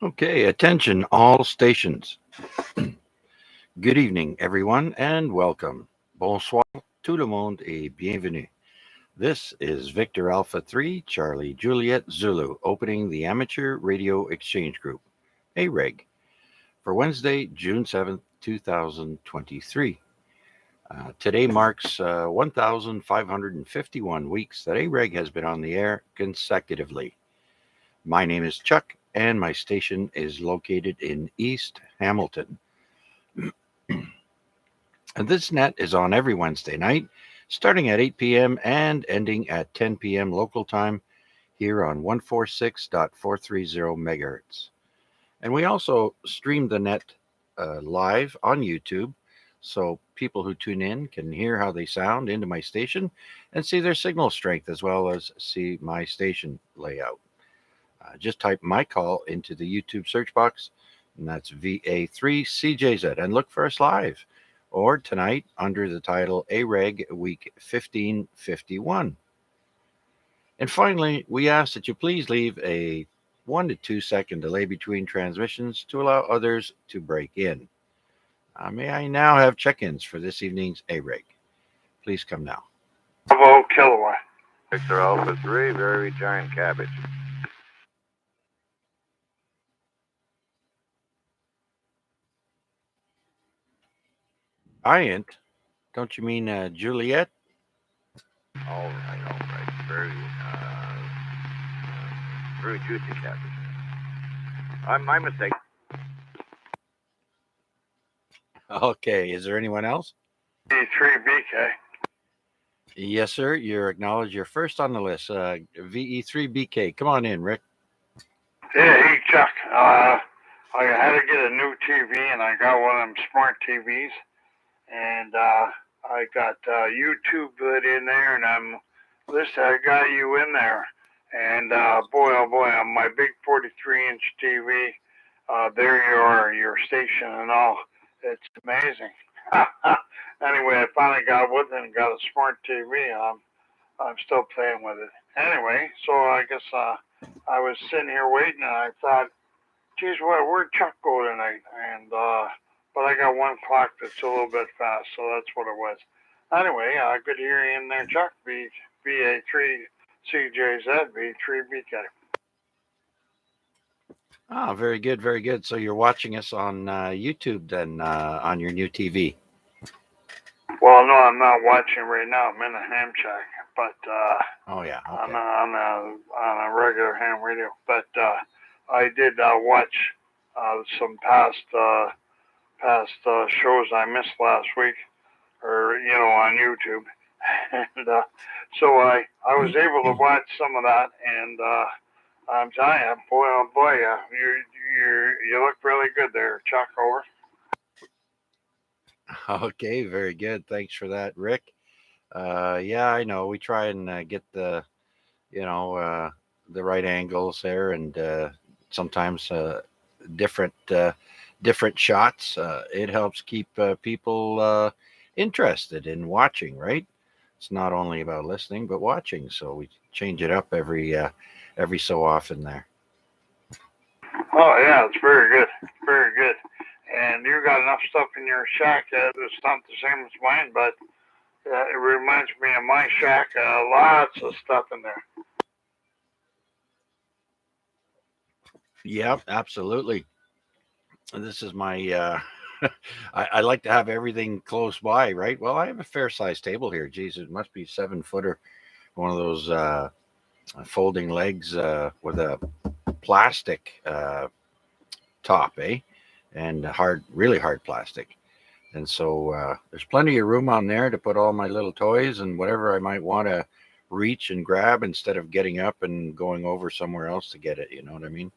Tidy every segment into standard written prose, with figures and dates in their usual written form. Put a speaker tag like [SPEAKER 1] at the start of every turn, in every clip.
[SPEAKER 1] Okay, attention all stations. Good evening, everyone, and welcome. Bonsoir, tout le monde, et bienvenue. This is Victor Alpha 3, Charlie Juliet Zulu, opening the Amateur Radio Exchange Group, AREG, for Wednesday, June 7th, 2023. Today marks 1,551 weeks that AREG has been on the air consecutively. My name is Chuck, and my station is located in East Hamilton. And this net is on every Wednesday night, starting at 8 p.m. and ending at 10 p.m. local time here on 146.430 megahertz. And we also stream the net live on YouTube, so people who tune in can hear how they sound into my station and see their signal strength as well as see my station layout. Just type my call into the YouTube search box, and that's VA3CJZ, and look for us live or tonight under the title AREG Week 1551. And finally, we ask that you please leave a 1 to 2 second delay between transmissions to allow others to break in. May I now have check-ins for this evening's AREG? Please come now.
[SPEAKER 2] Bravo, Kilowatt.
[SPEAKER 3] Victor Alpha 3, very giant cabbage.
[SPEAKER 1] Giant? Don't you mean Juliet?
[SPEAKER 3] All right. Very juicy cabbage. My mistake.
[SPEAKER 1] Okay, is there anyone else?
[SPEAKER 2] VE3BK.
[SPEAKER 1] Yes, sir. You're acknowledged. You're first on the list. VE3BK. Come on in, Rick.
[SPEAKER 2] Yeah, hey, Chuck. I had to get a new TV, and I got one of them smart TVs. And I got YouTube in there, and I got you in there. And boy, oh boy, on my big 43-inch TV, there you are, your station and all. It's amazing. Anyway, I finally got with it and got a smart TV. I'm still playing with it. Anyway, so I guess I was sitting here waiting, and I thought, geez, where'd Chuck go tonight? And but I got one clock that's a little bit fast, so that's what it was. Anyway, good to hear you in there, Chuck. BA3CJZ, B3BK.
[SPEAKER 1] Ah, very good, very good. So you're watching us on YouTube then on your new TV.
[SPEAKER 2] Well, no, I'm not watching right now. I'm in a ham shack, but
[SPEAKER 1] Oh yeah, okay.
[SPEAKER 2] on a regular ham radio. But I did watch some past shows I missed last week, or on YouTube, and so I was able to watch some of that, and I'm telling you, boy, oh boy, you look really good there, Chuck. Over.
[SPEAKER 1] Okay, very good. Thanks for that, Rick. Yeah, I know. We try and get you know, uh, the right angles there, and sometimes different different shots. It helps keep people interested in watching. Right? It's not only about listening, but watching. So we change it up every so often there.
[SPEAKER 2] Oh yeah, it's very good, very good. And you got enough stuff in your shack. It's not the same as mine, but it reminds me of my shack. Lots of stuff in there.
[SPEAKER 1] Yeah, absolutely. This is my I like to have everything close by, right? Well, I have a fair sized table here. Geez, it must be 7 footer, one of those folding legs with a plastic top, eh? And hard, really hard plastic. And so there's plenty of room on there to put all my little toys and whatever I might want to reach and grab instead of getting up and going over somewhere else to get it. You know what I mean?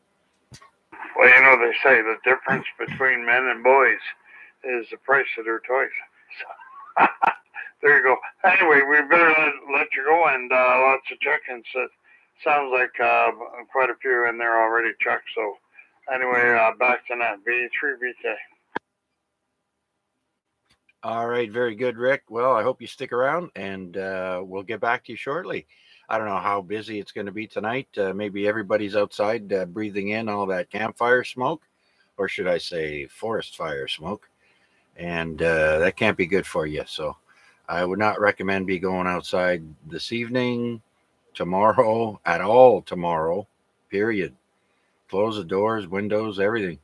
[SPEAKER 2] Well, they say the difference between men and boys is the price of their toys. So, there you go. Anyway, we better let you go, and lots of check-ins. It sounds like quite a few in there already, Chuck. So anyway, back to that V3BK.
[SPEAKER 1] All right, very good, Rick. Well, I hope you stick around, and we'll get back to you shortly. I don't know how busy it's going to be tonight. Maybe everybody's outside breathing in all that campfire smoke, or should I say forest fire smoke, and that can't be good for you. So I would not recommend be going outside this evening, tomorrow, at all tomorrow, period. Close the doors, windows, everything.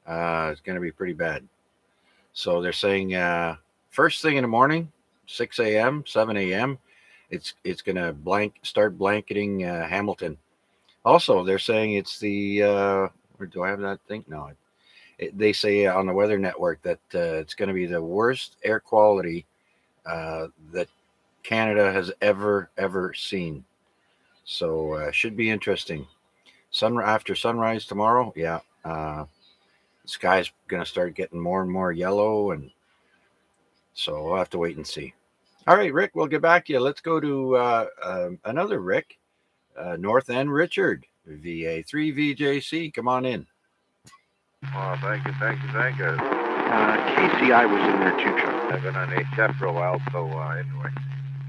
[SPEAKER 1] It's going to be pretty bad. So they're saying first thing in the morning, 6 a.m., 7 a.m., it's going to start blanketing Hamilton. Also, they're saying it's the, do I have that thing? No. They say on the Weather Network that it's going to be the worst air quality that Canada has ever seen. So should be interesting. After sunrise tomorrow, yeah, the sky's going to start getting more and more yellow, and so we'll have to wait and see. All right, Rick, we'll get back to you. Let's go to another Rick, North End Richard, VA3VJC. Come on in.
[SPEAKER 3] Oh, thank you.
[SPEAKER 4] KCI was in there too, Chuck.
[SPEAKER 3] I've been on HF for a while, so anyway,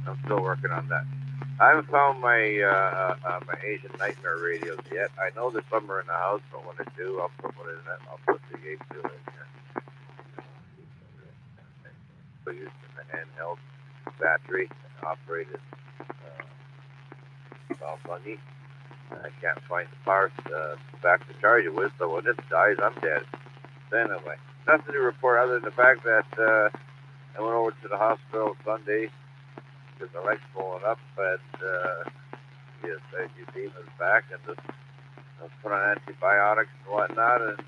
[SPEAKER 3] I'm still working on that. I haven't found my Asian Nightmare radios yet. I know there's some are in the house, but when I do, I'll put one in it. I'll put the A2 in here. So using the handheld battery operated buggy. I can't find the parts back to charge it with, so when it dies, I'm dead. So anyway, nothing to report other than the fact that I went over to the hospital Sunday because my leg's swollen up, and his edema is back, and just put on antibiotics and whatnot, and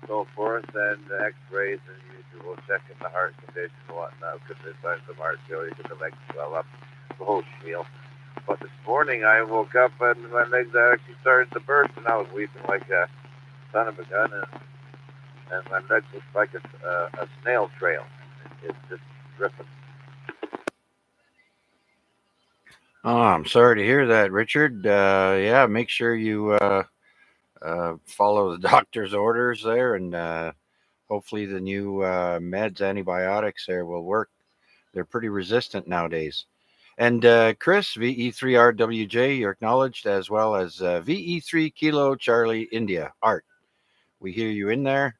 [SPEAKER 3] so forth, and X-rays and usual checking the heart condition and whatnot, because there's signs of heart failure, because the legs swell up, the whole spiel. But this morning I woke up and my legs actually started to burst, and I was weeping like a son of a gun, and my legs looked like a snail trail. It's just dripping.
[SPEAKER 1] Oh, I'm sorry to hear that, Richard. Yeah, make sure you follow the doctor's orders there, and hopefully the new meds, antibiotics there will work. They're pretty resistant nowadays. And Chris, VE3RWJ, you're acknowledged, as well as VE3 Kilo Charlie India, Art. We hear you in there.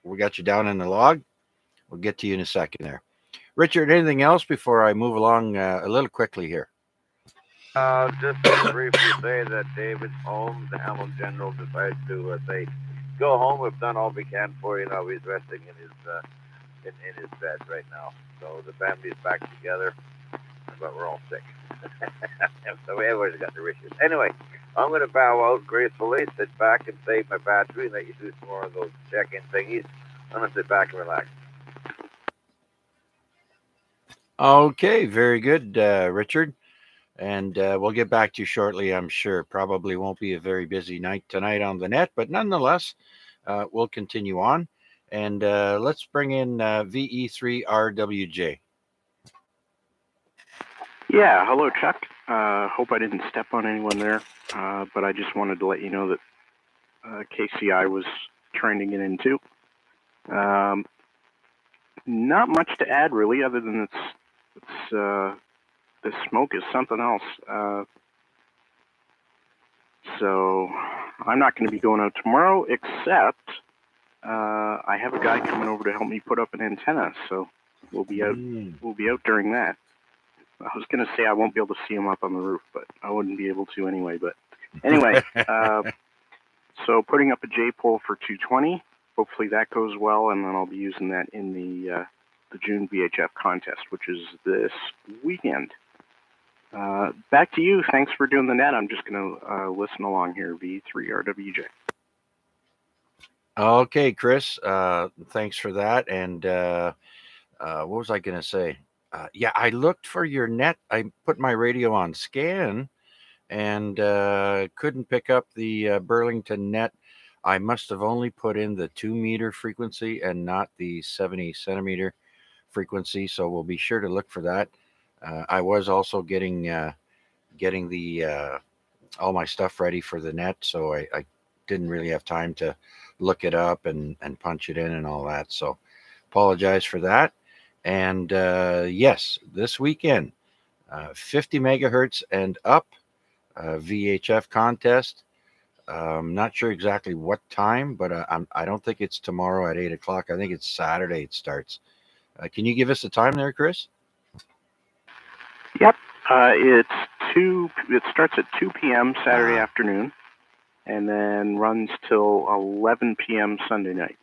[SPEAKER 1] We got you down in the log. We'll get to you in a second there. Richard, anything else before I move along a little quickly here?
[SPEAKER 3] Just to briefly say that David Holmes, the Hamilton General, decided to say, go home, we've done all we can for you. Now he's resting in his bed right now. So the family's back together, but we're all sick. So everybody's got their issues. Anyway, I'm going to bow out gracefully, sit back and save my battery, and let you do some more of those check-in thingies. I'm going to sit back and relax.
[SPEAKER 1] Okay, very good, Richard. And we'll get back to you shortly, I'm sure. Probably won't be a very busy night tonight on the net, but nonetheless, we'll continue on. And let's bring in VE3RWJ.
[SPEAKER 4] Yeah, hello, Chuck. Hope I didn't step on anyone there, but I just wanted to let you know that KCI was trying to get in too. Not much to add, really, other than the smoke is something else. So I'm not going to be going out tomorrow, except I have a guy coming over to help me put up an antenna. So we'll be out. We'll be out during that. I was going to say I won't be able to see him up on the roof, but I wouldn't be able to anyway. But anyway, so putting up a J pole for 220. Hopefully that goes well, and then I'll be using that in the June VHF contest, which is this weekend. Back to you. Thanks for doing the net. I'm just going to listen along here, V3RWJ.
[SPEAKER 1] Okay, Chris. Thanks for that. And what was I going to say? Yeah, I looked for your net. I put my radio on scan and couldn't pick up the Burlington net. I must have only put in the 2-meter frequency and not the 70 centimeter frequency. So we'll be sure to look for that. I was also getting the all my stuff ready for the net, so I didn't really have time to look it up and punch it in and all that. So apologize for that. And yes, this weekend, 50 megahertz and up VHF contest. Not sure exactly what time, but I don't think it's tomorrow at 8 o'clock. I think it's Saturday it starts. Can you give us the time there, Chris?
[SPEAKER 4] Yep. It's 2. It starts at 2 p.m. Saturday afternoon, and then runs till 11 p.m. Sunday night.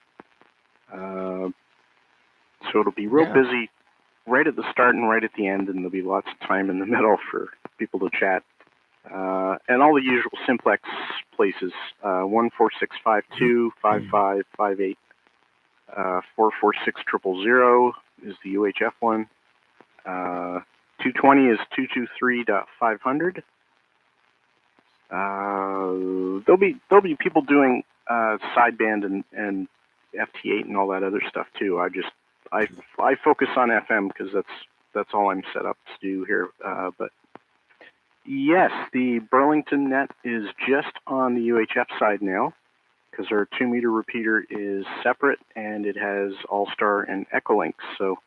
[SPEAKER 4] So it'll be real busy right at the start and right at the end, and there'll be lots of time in the middle for people to chat. And all the usual Simplex places, 14652 5558, 446000 is the UHF one. 220 is 223.500. There'll be people doing sideband and FT8 and all that other stuff too. I focus on FM because that's all I'm set up to do here. But yes, the Burlington net is just on the UHF side now because our 2-meter repeater is separate and it has All-Star and Echolink. So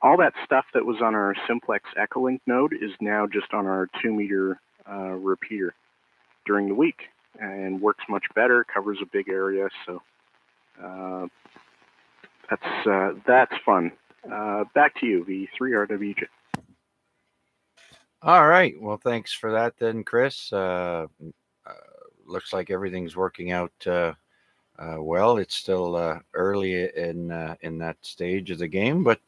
[SPEAKER 4] all that stuff that was on our Simplex Echolink node is now just on our 2-meter repeater during the week and works much better, covers a big area. So that's fun. Back to you, V3RWJ.
[SPEAKER 1] All right. Well, thanks for that then, Chris. Looks like everything's working out well. It's still early in that stage of the game, but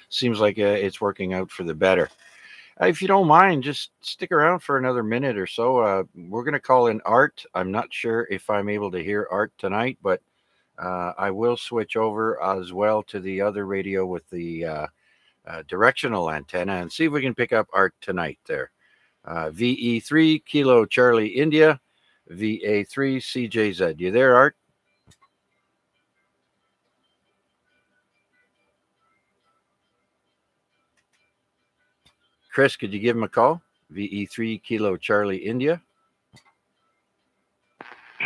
[SPEAKER 1] seems like it's working out for the better. If you don't mind, just stick around for another minute or so. We're going to call in Art. I'm not sure if I'm able to hear Art tonight, but I will switch over as well to the other radio with the directional antenna and see if we can pick up Art tonight there. VE3 Kilo Charlie India, VA3 CJZ. You there, Art? Chris, could you give him a call? VE3 Kilo Charlie India.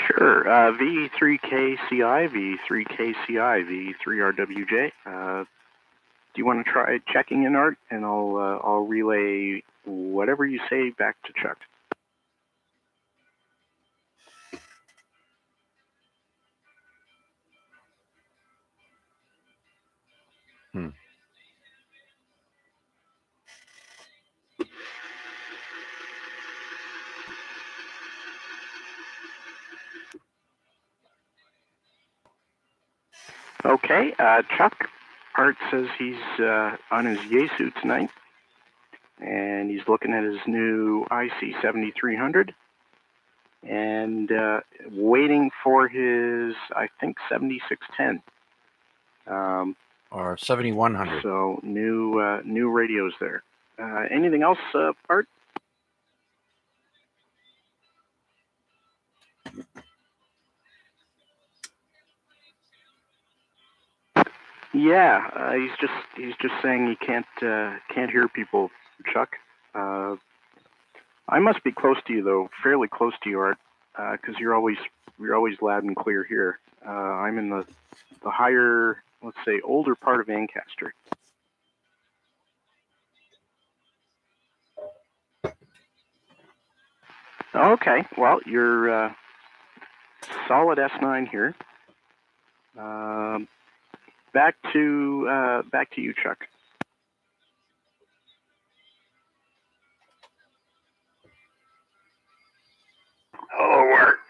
[SPEAKER 4] Sure. VE3KCI, V3KCI, V3RWJ. Do you want to try checking in, Art? And I'll relay whatever you say back to Chuck. Okay, Chuck. Art says he's on his Yaesu tonight, and he's looking at his new IC7300, and waiting for his, I think, 7610.
[SPEAKER 1] Or 7100.
[SPEAKER 4] So new radios there. Anything else, Art? Yeah, he's just saying he can't hear people, Chuck. I must be close to you though, fairly close to you, Art, because you're always loud and clear here. I'm in the higher, let's say, older part of Ancaster. Okay, well, you're solid S9 here. Back to you, Chuck.
[SPEAKER 2] Hello, Art.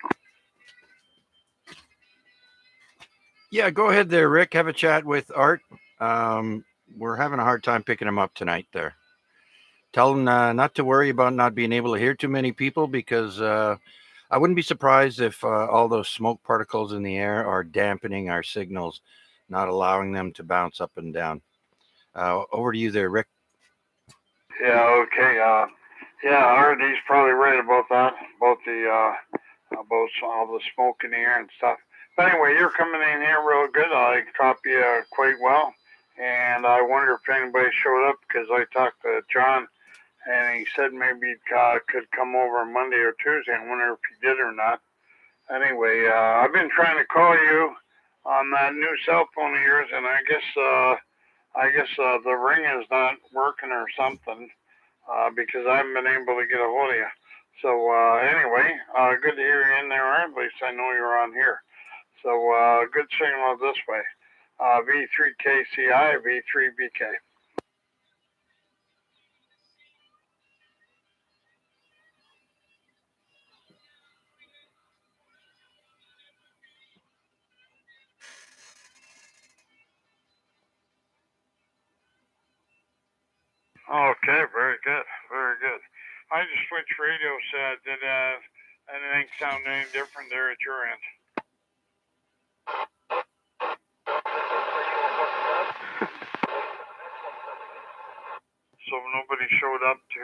[SPEAKER 1] Yeah, go ahead there, Rick. Have a chat with Art. We're having a hard time picking him up tonight there. Tell him not to worry about not being able to hear too many people because I wouldn't be surprised if all those smoke particles in the air are dampening our signals, not allowing them to bounce up and down. Over to you there, Rick.
[SPEAKER 2] Yeah, okay. Yeah, Art, he's probably right about that, about all the smoke in the air and stuff. But anyway, you're coming in here real good. I copy you quite well. And I wonder if anybody showed up because I talked to John and he said maybe he could come over Monday or Tuesday. I wonder if he did or not. Anyway, I've been trying to call you on that new cell phone of yours, and I guess the ring is not working or something. because I haven't been able to get a hold of you. So anyway, good to hear you in there, Art. At least I know you're on here. So good signal this way. V3KCI, V3BK. Okay, very good, very good. I just switched radios. Did anything sound any different there at your end? So nobody showed up to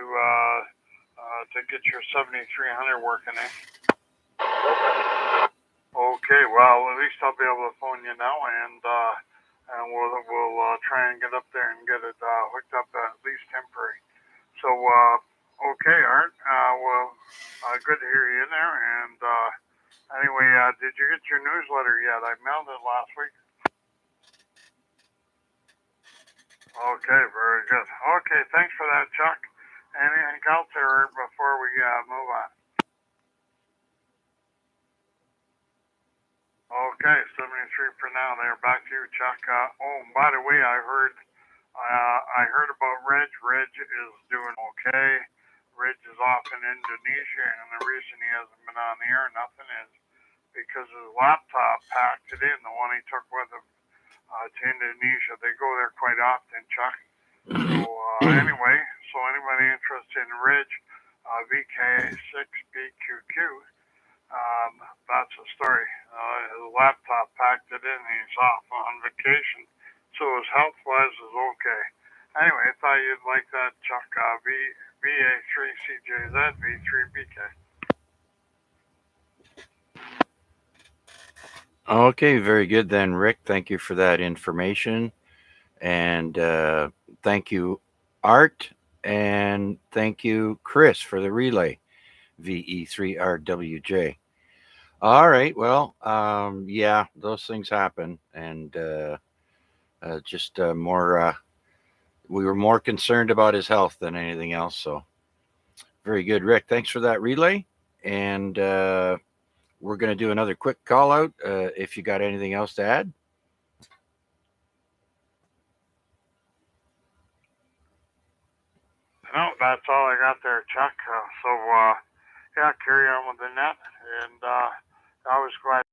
[SPEAKER 2] get your 7300 working, eh? Okay, well at least I'll be able to phone you now, and we'll try and get up there and get it hooked up at least temporary. So okay, Art. Good to hear you in there. And anyway, did you get your newsletter yet? I mailed it last week. Okay, very good. Okay, thanks for that, Chuck. Anything else there before we move on? Okay, 73 for now. There, back to you, Chuck. Oh, by the way, I heard about Reg. Reg is doing okay. Reg is off in Indonesia, and the reason he hasn't been on the air, nothing, is because his laptop packed it in, the one he took with him to Indonesia. They go there quite often, Chuck. So anyway, so anybody interested in Reg, VK6BQQ, that's the story. His laptop packed it in. He's off on vacation, so his health-wise is okay. Anyway, I thought you'd like that, Chuck. VA3CJZ, V3BK.
[SPEAKER 1] Okay, very good then, Rick. Thank you for that information. And thank you, Art. And thank you, Chris, for the relay, VE3RWJ. All right. Well, yeah, those things happen. And just more, we were more concerned about his health than anything else. So very good, Rick. Thanks for that relay. And we're going to do another quick call out if you got anything else to add.
[SPEAKER 2] No, that's all I got there, Chuck. So, yeah, carry on with the net. And I was glad